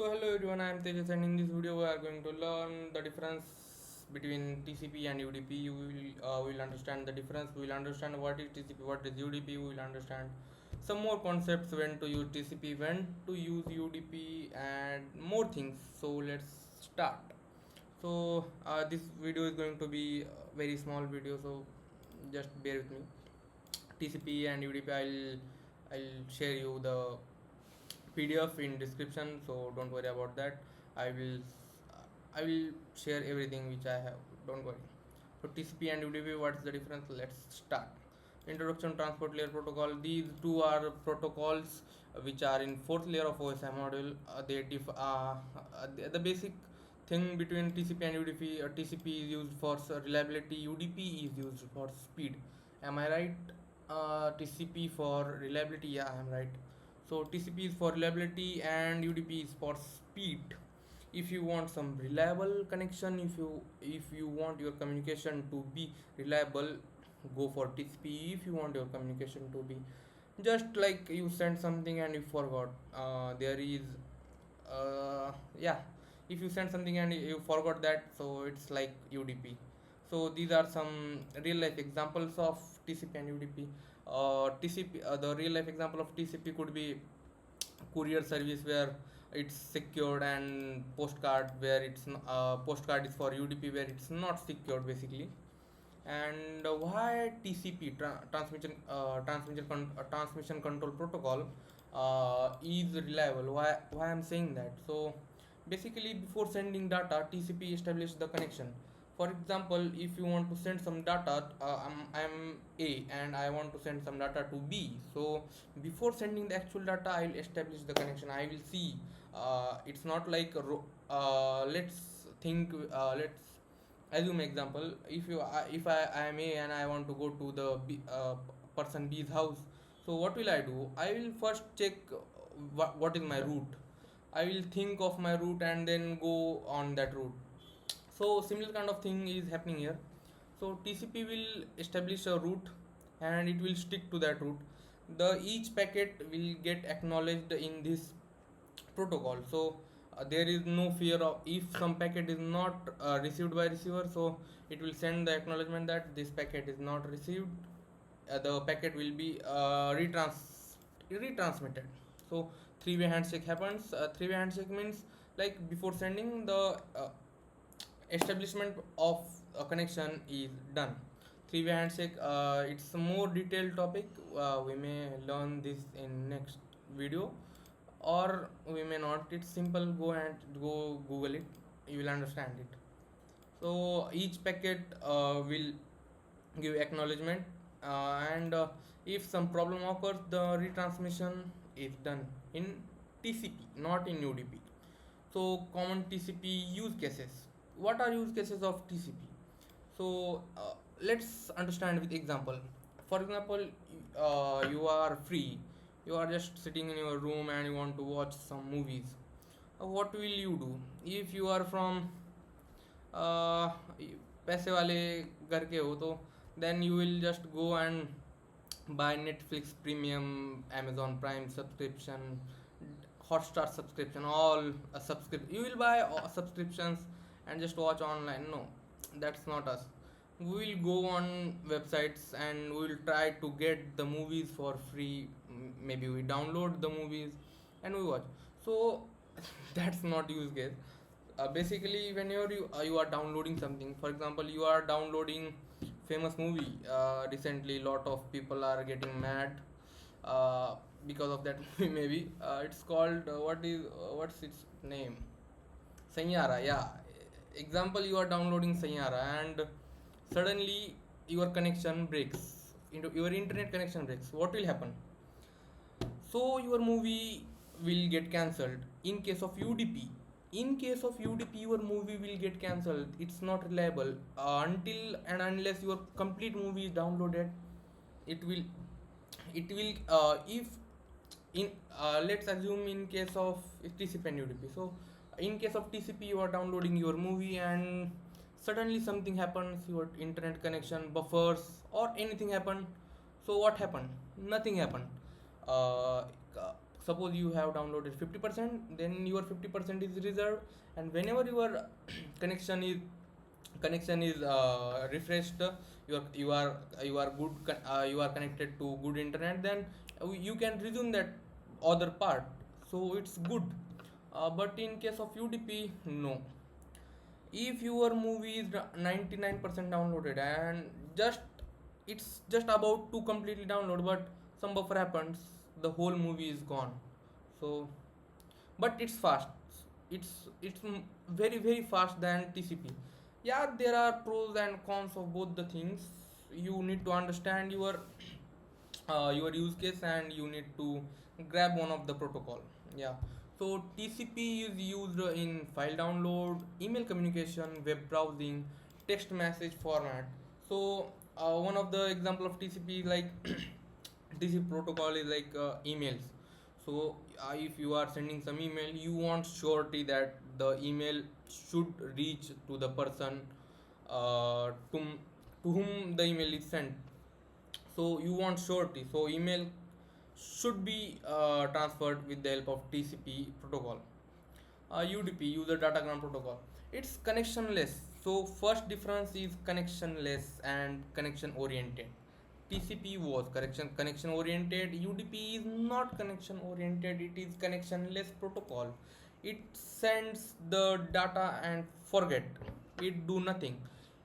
So hello everyone, I am Tejas and in this video we are going to learn the difference between TCP and UDP. You will understand the difference. We will understand what is TCP, what is UDP. We will understand some more concepts, when to use TCP, when to use UDP, and more things. So let's start. So this video is going to be a very small video, so just bear with me. TCP and UDP, I'll share you the PDF in description, so don't worry about that. I will share everything which I have. Don't worry. So TCP and UDP, what's the difference? Let's start. Introduction Transport Layer Protocol. These two are protocols which are in fourth layer of OSI module. The basic thing between TCP and UDP. TCP is used for reliability. UDP is used for speed. Am I right? TCP for reliability. Yeah, I am right. So TCP is for reliability and UDP is for speed. If you want some reliable connection, if you want your communication to be reliable, go for TCP. If you want your communication to be just like you sent something and you forgot, there is yeah, if you send something and you forgot that, so it's like UDP. So these are some real life examples of TCP and UDP. TCP, the real life example of TCP could be courier service where it's secured, and postcard where postcard is for UDP where it's not secured basically. And why TCP, transmission control protocol, is reliable? Why I'm saying that? So basically, before sending data, TCP establishes the connection. For example, if you want to send some data, I'm A and I want to send some data to B. So before sending the actual data, I will establish the connection. I will see. It's not like let's assume example. If I am A and I want to go to the person B's house, so what will I do? I will first check what is my route. I will think of my route and then go on that route. So similar kind of thing is happening here. So TCP will establish a route and it will stick to that route. The each packet will get acknowledged in this protocol. So there is no fear of, if some packet is not received by receiver, so it will send the acknowledgement that this packet is not received. The packet will be retransmitted. So three-way handshake happens. Three-way handshake means, like, before sending, the establishment of a connection is done. Three-way handshake, it's a more detailed topic. We may learn this in next video, or we may not. It's simple. Go Google it. You will understand it. So each packet will give acknowledgement, and if some problem occurs, the retransmission is done in TCP, not in UDP. So common TCP use cases. What are use cases of TCP? So let's understand with example. For example, you are free, you are just sitting in your room and you want to watch some movies. What will you do if you are from uh, पैसे वाले घर के हो? तो then you will just go and buy Netflix premium, Amazon Prime subscription, Hotstar subscription, all you will buy all subscriptions and just watch online. No, that's not us. We will go on websites and we will try to get the movies for free. Maybe we download the movies and we watch. So that's not use case. Basically, whenever you are downloading something, for example, you are downloading famous movie. Recently lot of people are getting mad because of that movie. Maybe it's called what's its name? Sanyara. Yeah, example, you are downloading Sanyara and suddenly your connection breaks, into your internet connection breaks. What will happen? So your movie will get cancelled. In case of UDP, your movie will get cancelled. It's not reliable until and unless your complete movie is downloaded. It will if in let's assume in case of TCP and UDP. So in case of TCP, you are downloading your movie and suddenly something happens, your internet connection buffers or anything happened. So what happened? Nothing happened. uh, suppose you have downloaded 50%, then your 50% is reserved, and whenever your connection is refreshed, you are good you are connected to good internet, then you can resume that other part, so it's good. But in case of UDP, no. If your movie is 99% downloaded and just it's just about to completely download, but some buffer happens, the whole movie is gone. So but it's fast, it's very very fast than TCP. Yeah, there are pros and cons of both the things. You need to understand your use case, and you need to grab one of the protocol. Yeah. So TCP is used in file download, email communication, web browsing, text message format. So one of the example of TCP is like TCP protocol is like emails. So if you are sending some email, you want surety that the email should reach to the person uh, to, to whom the email is sent. So you want surety, so email should be transferred with the help of TCP protocol. UDP, user datagram protocol, it's connectionless. So first difference is connectionless and connection oriented. TCP was connection oriented. UDP is not connection oriented, it is connectionless protocol. It sends the data and forget. It do nothing.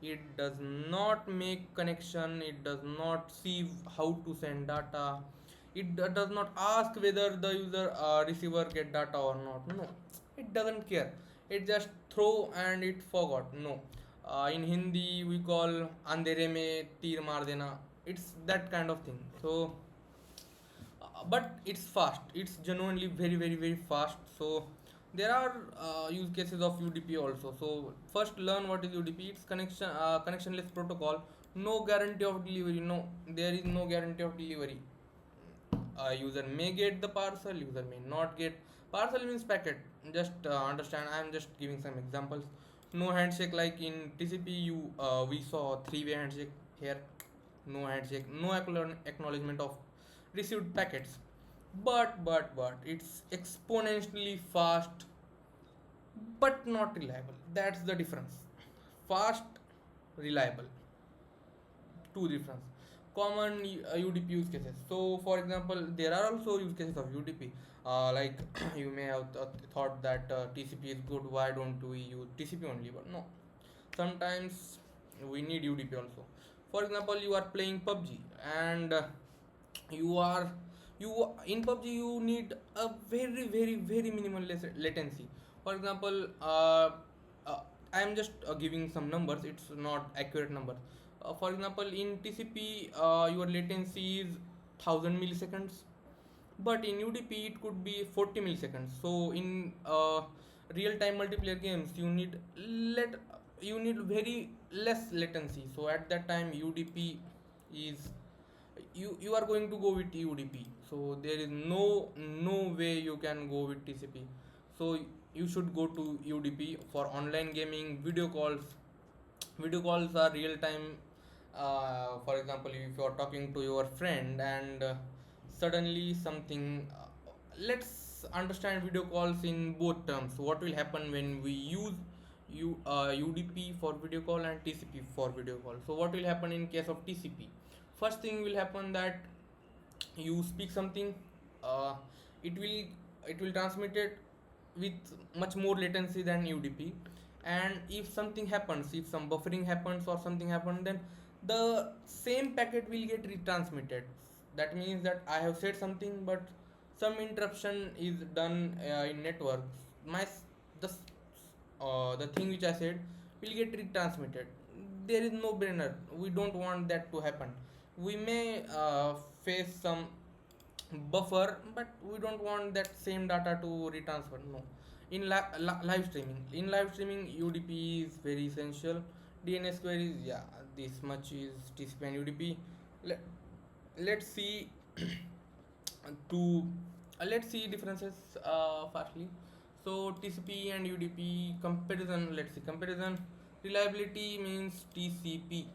It does not make connection, it does not see how to send data, it does not ask whether the user receiver get data or not. No, it doesn't care. It just throw and it forgot. No. In Hindi we call andhere mein tir maar dena. It's that kind of thing. So but it's fast, it's genuinely very very very fast. So there are use cases of UDP also. So first learn what is UDP. It's connectionless protocol. No guarantee of delivery. No, there is no guarantee of delivery. User may get the parcel, user may not get. Parcel means packet. Just understand, I am just giving some examples. No handshake like in TCP. We saw three-way handshake here. No handshake, no acknowledgement of received packets. But it's exponentially fast but not reliable. That's the difference. Fast, reliable, two difference. Common UDP use cases. So for example, there are also use cases of UDP. Like you may have thought that TCP is good, why don't we use TCP only? But no, sometimes we need UDP also. For example, you are playing PUBG, and you are you in PUBG you need a very very very minimal latency. For example, uh, I am just giving some numbers, it's not accurate numbers. For example, in TCP your latency is 1000 milliseconds, but in UDP it could be 40 milliseconds. So in real time multiplayer games let you need very less latency. So at that time UDP is you are going to go with UDP. So there is no way you can go with TCP. So you should go to UDP for online gaming, video calls. Video calls are real time. For example, if you are talking to your friend and suddenly something, let's understand video calls in both terms. What will happen when we use UDP for video call and TCP for video call? So what will happen in case of TCP? First thing will happen that you speak something, uh, it will transmit it with much more latency than UDP. And if something happens, if some buffering happens or something happens, then the same packet will get retransmitted. That means that I have said something, but some interruption is done in network. My the the thing which I said will get retransmitted. There is no brainer. We don't want that to happen. We may face some buffer, but we don't want that same data to retransfer. No. In live streaming, UDP is very essential. DNS queries, yeah, this much is TCP and UDP. Let, let's see to let's see differences fastly. So TCP and UDP comparison. Let's see comparison. Reliability means TCP,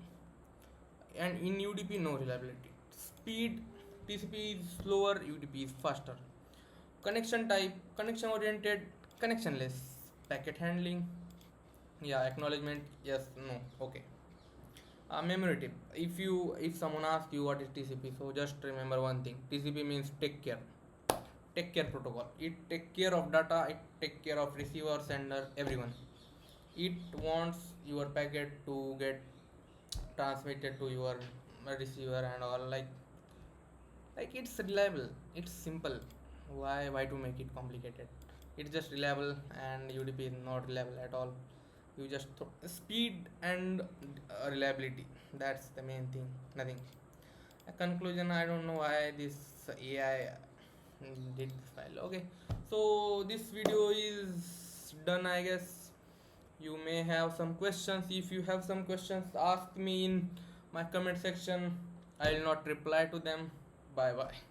and in UDP no reliability. Speed, TCP is slower, UDP is faster. Connection type, connection oriented, connectionless. Packet handling, yeah. Acknowledgement, yes, no, okay. Memory tip, if someone asks you what is TCP, so just remember one thing: TCP means take care protocol. It take care of data, it take care of receiver, sender, everyone. It wants your packet to get transmitted to your receiver and all, like it's reliable, it's simple. Why to make it complicated? It's just reliable, and UDP is not reliable at all. You just speed and reliability, that's the main thing, nothing. A conclusion, I don't know why this AI did this file. Okay, so this video is done, I guess. You may have some questions. If you have some questions, ask me in my comment section. I will not reply to them. Bye bye.